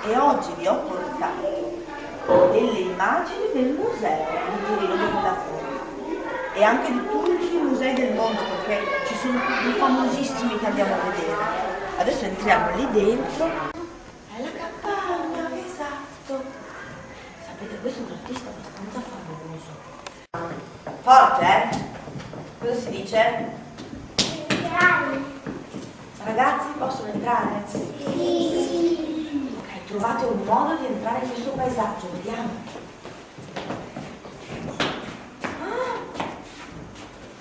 e oggi vi ho portato delle immagini del museo di Torino del Lavoro e anche di tutti i musei del mondo, perché ci sono dei famosissimi che andiamo a vedere. Adesso entriamo lì dentro. È la campagna, esatto. Sapete, questo è un artista abbastanza famoso. Forte, eh? Cosa si dice? Ragazzi, possono entrare? Sì. Ok, trovate un modo di entrare in questo paesaggio, vediamo.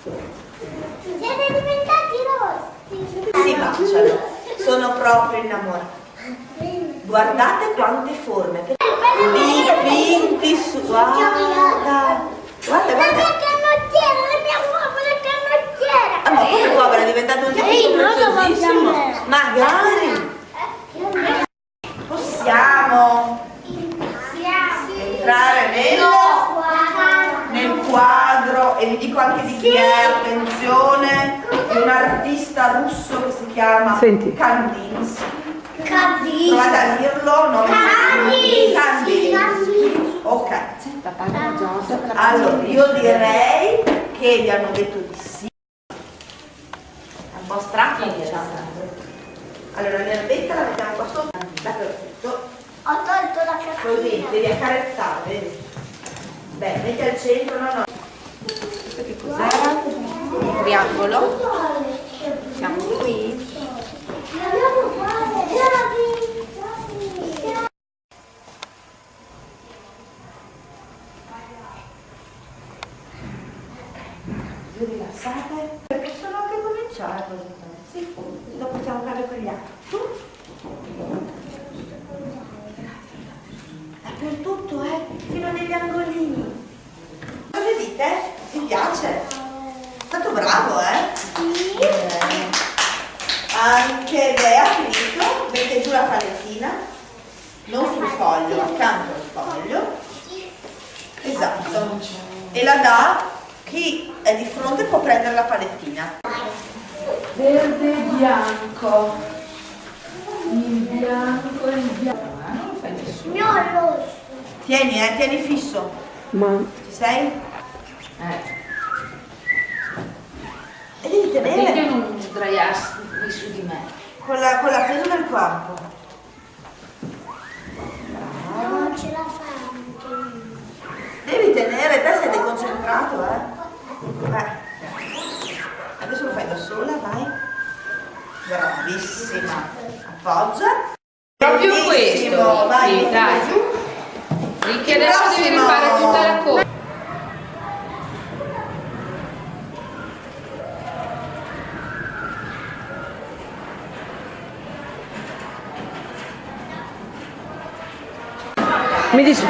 Siete diventati rossi. Si baciano, sono proprio innamorati. Guardate quante forme. Dipinti su. Guarda. Guarda, guarda. La mia uovo, la canottiera. Ah, ma come povera, è diventato un dipinto preziosissimo. Magari possiamo entrare nel quadro, e vi dico anche di chi è, attenzione, di un artista russo che si chiama Kandinsky. Provate a dirlo, nome Kandinsky. Ok. Allora, io direi che vi hanno detto di sì. È un po' strano, diciamo. Allora, l'erbetta la mettiamo qua sotto, dappertutto. Ho tolto la Così, cartina. devi accarezzare, vedi? Beh, metti al centro, no. Questo che cos'era? Un triangolo. Siamo qui. Vi rilassate? Possono anche cominciare così. Sì, dopo possiamo fare con gli altri. Tu? Dappertutto, fino negli angolini. Cosa dite? Ti piace? È stato bravo, Sì. Anche Bea ha finito, mette giù la palettina, non sul foglio, accanto al foglio. Esatto. E la dà, chi è di fronte può prendere la palettina. Verde e bianco. Il bianco e il bianco. Non lo fai nessuno. No, rosso. Tieni, tieni fisso. Ci sei? E devi Perché tenere non sdraiarsi qui su di me? con la presa del corpo. Non ce la fa anche. Devi tenere, te sei deconcentrato, Adesso lo fai da sola, vai. Bravissima. Appoggia. Proprio Bellissimo, questo. vai, Sì, dai. giù. Ricchi, adesso devi rifare tutta la coda. Mi dici?